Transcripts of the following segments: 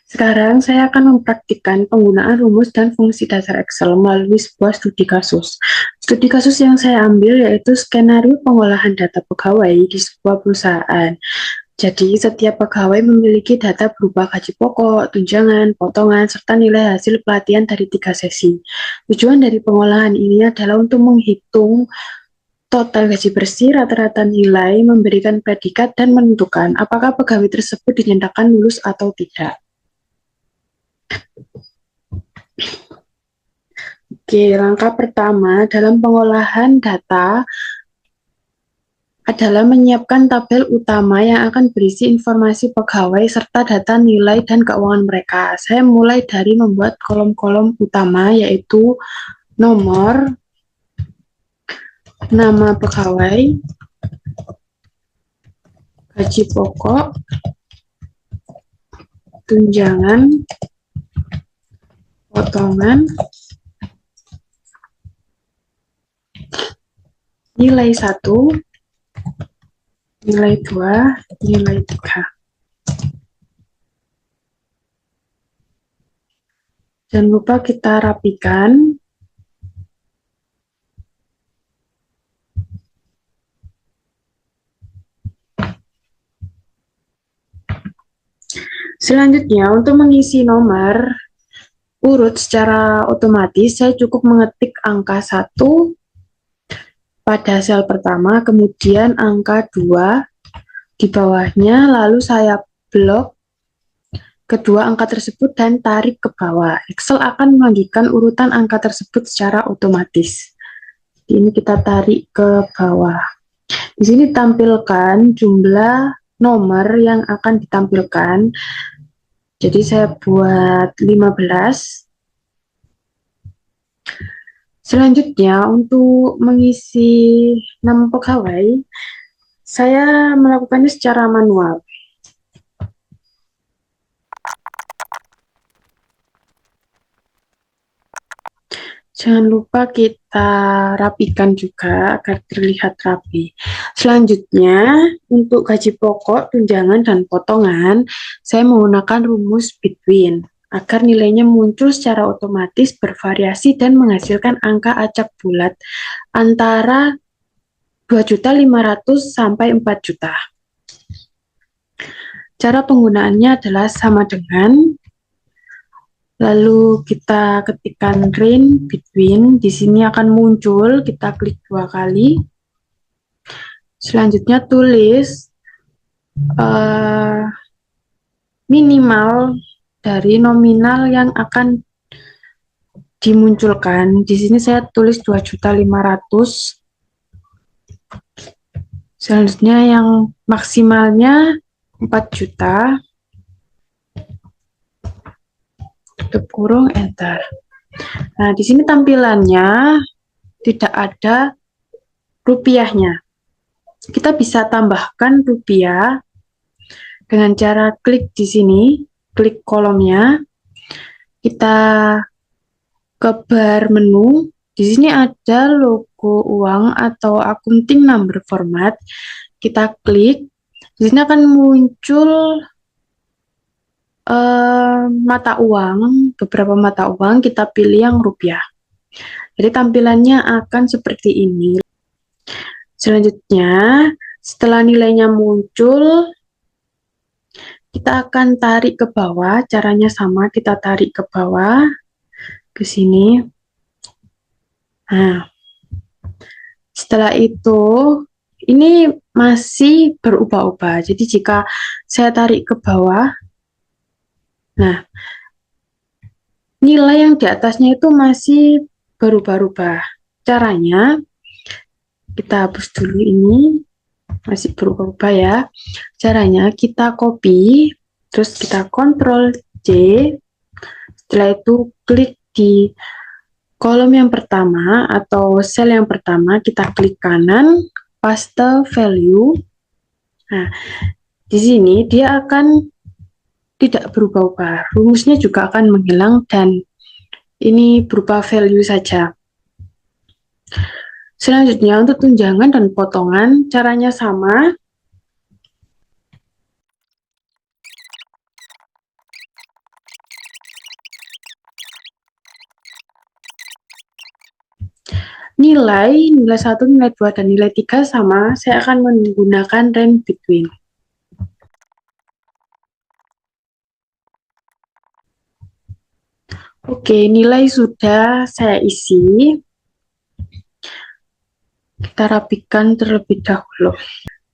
Sekarang saya akan mempraktikkan penggunaan rumus dan fungsi dasar Excel melalui sebuah studi kasus. Studi kasus yang saya ambil yaitu skenario pengolahan data pegawai di sebuah perusahaan. Jadi, setiap pegawai memiliki data berupa gaji pokok, tunjangan, potongan, serta nilai hasil pelatihan dari 3 sesi. Tujuan dari pengolahan ini adalah untuk menghitung total gaji bersih, rata-rata nilai, memberikan predikat, dan menentukan apakah pegawai tersebut dinyatakan lulus atau tidak. Oke, langkah pertama dalam pengolahan data adalah menyiapkan tabel utama yang akan berisi informasi pegawai serta data nilai dan keuangan mereka. Saya mulai dari membuat kolom-kolom utama yaitu nomor, nama pegawai, gaji pokok, tunjangan, potongan, nilai 1, nilai 2, nilai 3. Jangan lupa kita rapikan. Selanjutnya, untuk mengisi nomor urut secara otomatis, saya cukup mengetik angka 1 pada sel pertama, kemudian angka 2 di bawahnya, lalu saya blok kedua angka tersebut dan tarik ke bawah. Excel akan melanjutkan urutan angka tersebut secara otomatis. Ini kita tarik ke bawah. Di sini tampilkan jumlah nomor yang akan ditampilkan. Jadi saya buat 15. Selanjutnya untuk mengisi nama pegawai, saya melakukannya secara manual. Jangan lupa kita rapikan juga agar terlihat rapi. Selanjutnya, untuk gaji pokok, tunjangan, dan potongan, saya menggunakan rumus between agar nilainya muncul secara otomatis, bervariasi, dan menghasilkan angka acak bulat antara 2.500.000 sampai 4 juta. Cara penggunaannya adalah sama dengan lalu kita ketikkan range between, di sini akan muncul, kita klik 2 kali. Selanjutnya tulis minimal dari nominal yang akan dimunculkan. Di sini saya tulis 2.500.000. Selanjutnya yang maksimalnya 4 juta. Tutup kurung, enter. Nah, di sini tampilannya tidak ada rupiahnya. Kita bisa tambahkan rupiah dengan cara klik di sini, klik kolomnya. Kita ke bar menu. Di sini ada logo uang atau accounting number format. Kita klik. Di sini akan muncul mata uang, beberapa mata uang, kita pilih yang rupiah. Jadi tampilannya akan seperti ini. Selanjutnya, setelah nilainya muncul, kita akan tarik ke bawah. Caranya sama, kita tarik ke bawah, ke sini. Nah, setelah itu, ini masih berubah-ubah. Jadi jika saya tarik ke bawah, nah, nilai yang di atasnya itu masih berubah-ubah. Caranya, kita hapus dulu ini, masih berubah-ubah ya. Caranya kita copy, terus kita Ctrl C, setelah itu klik di kolom yang pertama atau sel yang pertama, kita klik kanan, paste value. Nah, di sini dia akan tidak berubah-ubah, rumusnya juga akan menghilang dan ini berupa value saja. Selanjutnya untuk tunjangan dan potongan, caranya sama. nilai 1, nilai 2, dan nilai 3 sama, saya akan menggunakan range between. Oke, nilai sudah saya isi. Kita rapikan terlebih dahulu.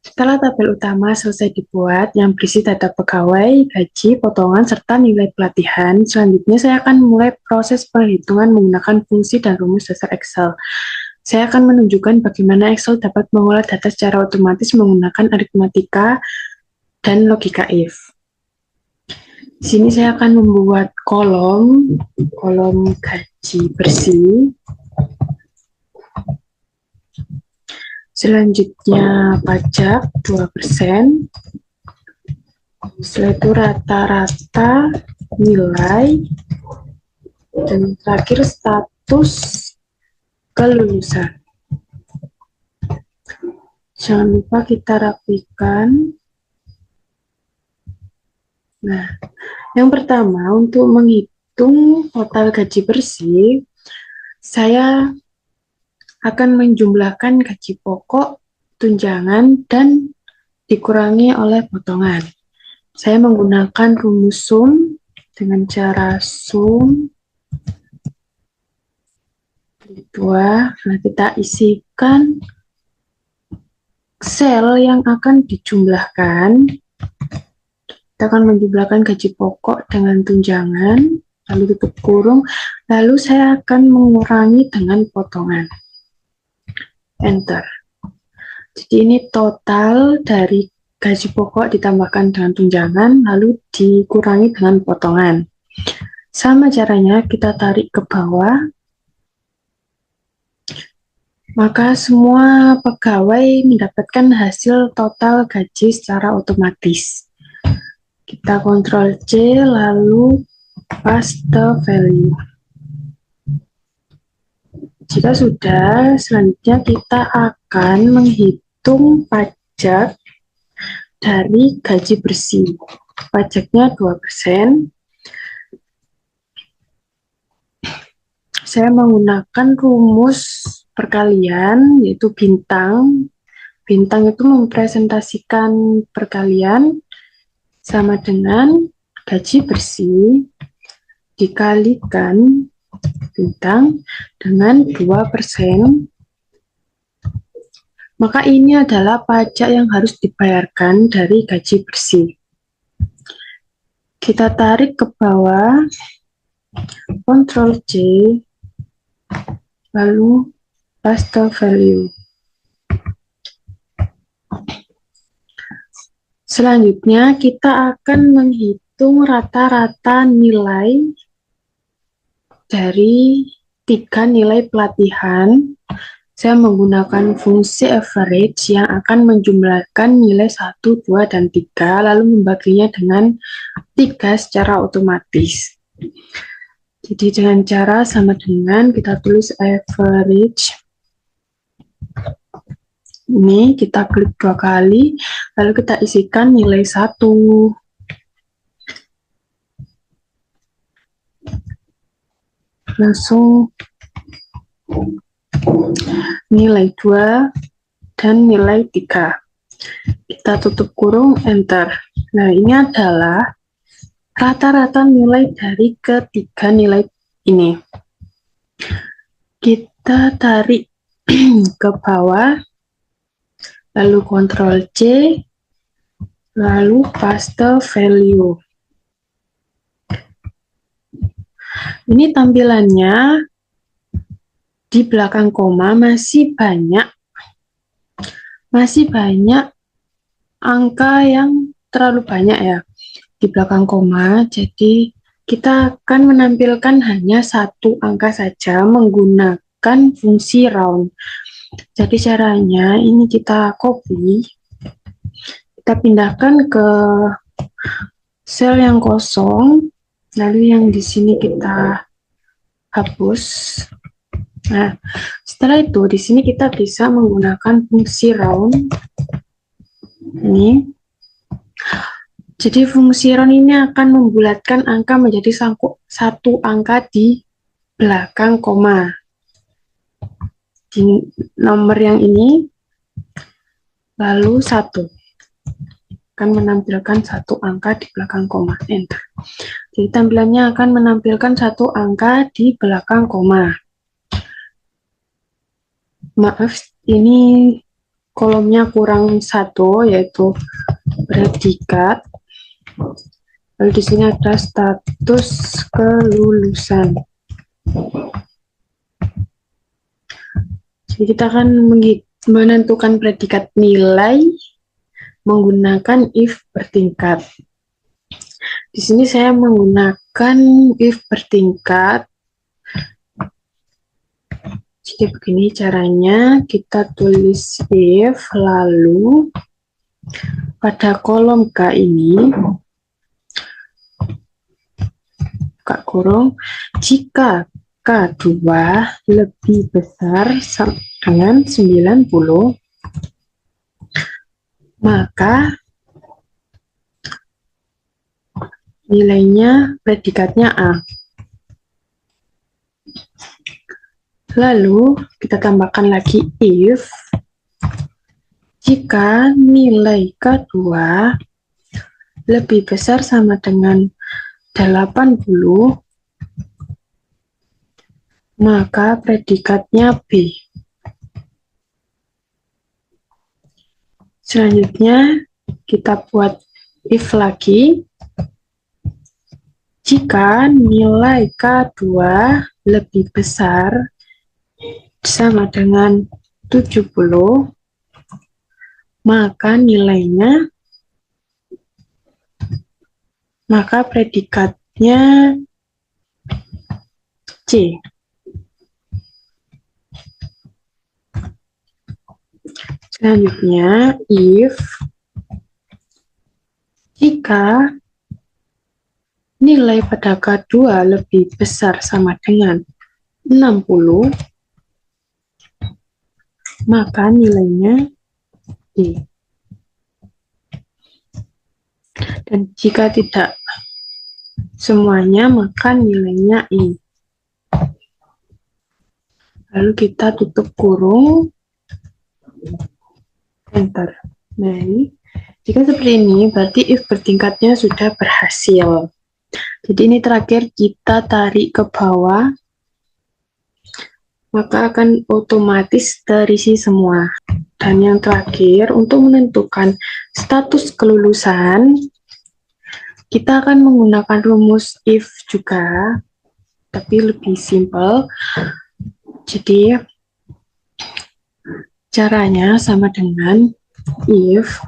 Setelah tabel utama selesai dibuat, yang berisi data pegawai, gaji, potongan, serta nilai pelatihan, selanjutnya saya akan mulai proses perhitungan menggunakan fungsi dan rumus dasar Excel. Saya akan menunjukkan bagaimana Excel dapat mengolah data secara otomatis menggunakan aritmatika dan logika if. Di sini saya akan membuat kolom gaji bersih. Selanjutnya pajak 2%. Setelah itu rata-rata nilai, dan terakhir status kelulusan. Jangan lupa kita rapikan. Nah, yang pertama untuk menghitung total gaji bersih, saya akan menjumlahkan gaji pokok, tunjangan, dan dikurangi oleh potongan. Saya menggunakan rumus sum dengan cara sum 2. Nah, kita isikan sel yang akan dijumlahkan. Kita akan menjumlahkan gaji pokok dengan tunjangan, lalu tutup kurung, lalu saya akan mengurangi dengan potongan. Enter. Jadi ini total dari gaji pokok ditambahkan dengan tunjangan, lalu dikurangi dengan potongan. Sama caranya kita tarik ke bawah, maka semua pegawai mendapatkan hasil total gaji secara otomatis. Kita Ctrl C, lalu paste value. Jika sudah, selanjutnya kita akan menghitung pajak dari gaji bersih. Pajaknya 2%. Saya menggunakan rumus perkalian, yaitu bintang. Bintang itu mempresentasikan perkalian sama dengan gaji bersih dikalikan bintang dengan 2%, maka ini adalah pajak yang harus dibayarkan dari gaji bersih. Kita tarik ke bawah, Ctrl C, lalu paste value. Selanjutnya kita akan menghitung rata-rata nilai dari 3 nilai pelatihan. Saya menggunakan fungsi average yang akan menjumlahkan nilai 1, 2, dan 3, lalu membaginya dengan 3 secara otomatis. Jadi dengan cara sama dengan kita tulis average. Ini kita klik 2 kali, lalu kita isikan nilai 1. Langsung nilai 2 dan nilai 3. Kita tutup kurung, enter. Nah, ini adalah rata-rata nilai dari ketiga nilai ini. Kita tarik ke bawah, lalu Ctrl C, lalu paste value. Ini tampilannya di belakang koma masih banyak angka yang terlalu banyak ya di belakang koma. Jadi kita akan menampilkan hanya 1 angka saja menggunakan fungsi round. Jadi caranya ini kita copy, kita pindahkan ke sel yang kosong, lalu yang di sini kita hapus. Nah, setelah itu di sini kita bisa menggunakan fungsi round. Ini. Jadi fungsi round ini akan membulatkan angka menjadi 1 angka di belakang koma. di nomor yang ini, lalu 1 akan menampilkan satu angka di belakang koma, enter. Jadi tampilannya akan menampilkan satu angka di belakang koma. Maaf, ini kolomnya kurang satu, yaitu predikat. Lalu di sini ada status kelulusan. Jadi kita akan menentukan predikat nilai menggunakan if bertingkat. Di sini saya menggunakan if bertingkat. Jadi begini caranya, kita tulis if, lalu pada kolom K ini, buka kurung, jika K2 lebih besar dengan 90, maka nilainya predikatnya A. Lalu kita tambahkan lagi if jika nilai K2 lebih besar sama dengan 80, maka predikatnya B. Selanjutnya kita buat if lagi. Jika nilai K2 lebih besar sama dengan 70, maka predikatnya C. Selanjutnya, if jika nilai pada K2 lebih besar sama dengan 60, maka nilainya D. Dan jika tidak semuanya, maka nilainya I. Lalu kita tutup kurung, enter. Nah, ini jika seperti ini, berarti if bertingkatnya sudah berhasil. Jadi ini terakhir, kita tarik ke bawah, maka akan otomatis terisi semua. Dan yang terakhir, untuk menentukan status kelulusan, kita akan menggunakan rumus if juga, tapi lebih simple. Jadi caranya sama dengan if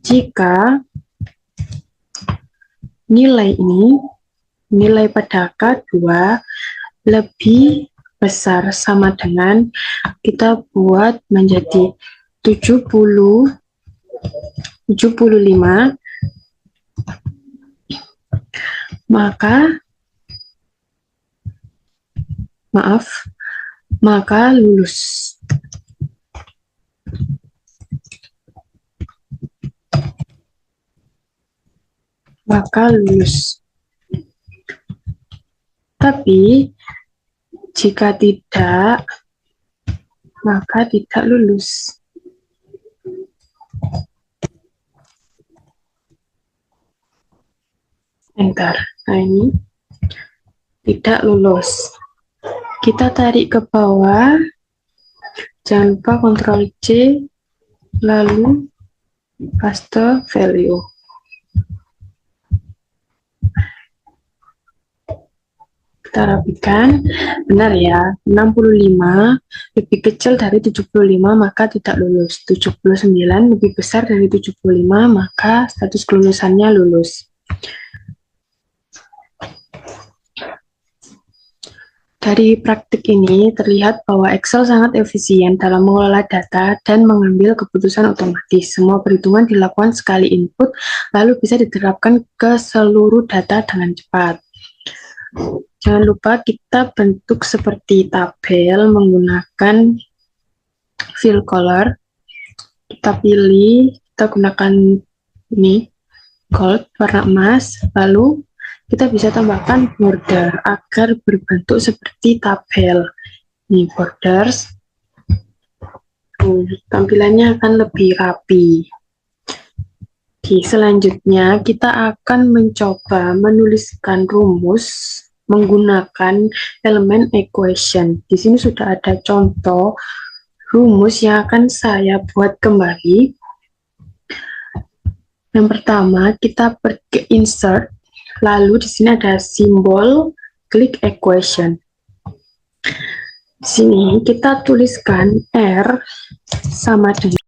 jika nilai pada K2 lebih besar sama dengan, kita buat menjadi 75, maka lulus. Tapi jika tidak, maka tidak lulus. Enter. Nah, ini tidak lulus. Kita tarik ke bawah, jangan lupa Ctrl C, lalu paste value. Kita rapikan, benar ya, 65 lebih kecil dari 75, maka tidak lulus. 79 lebih besar dari 75, maka status kelulusannya lulus. Dari praktik ini terlihat bahwa Excel sangat efisien dalam mengelola data dan mengambil keputusan otomatis. Semua perhitungan dilakukan sekali input, lalu bisa diterapkan ke seluruh data dengan cepat. Jangan lupa kita bentuk seperti tabel menggunakan fill color. Kita pilih, kita gunakan ini, gold, warna emas, lalu kita bisa tambahkan border agar berbentuk seperti tabel. Nih borders. Tampilannya akan lebih rapi. Oke, selanjutnya kita akan mencoba menuliskan rumus menggunakan elemen equation. Di sini sudah ada contoh rumus yang akan saya buat kembali. Yang pertama, kita pergi ke insert, lalu di sini ada simbol klik equation. Di sini kita tuliskan R sama dengan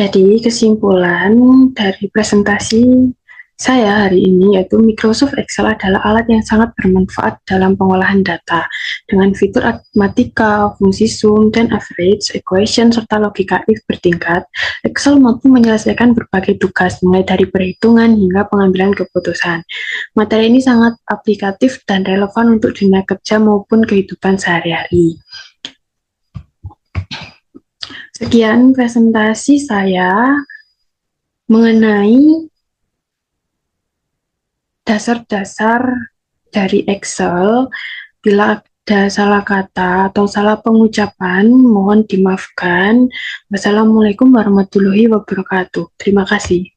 Jadi, kesimpulan dari presentasi saya hari ini yaitu Microsoft Excel adalah alat yang sangat bermanfaat dalam pengolahan data. Dengan fitur matematika, fungsi sum, dan average, equation, serta logika if bertingkat, Excel mampu menyelesaikan berbagai tugas, mulai dari perhitungan hingga pengambilan keputusan. Materi ini sangat aplikatif dan relevan untuk dunia kerja maupun kehidupan sehari-hari. Sekian presentasi saya mengenai dasar-dasar dari Excel. Bila ada salah kata atau salah pengucapan, mohon dimaafkan. Wassalamualaikum warahmatullahi wabarakatuh. Terima kasih.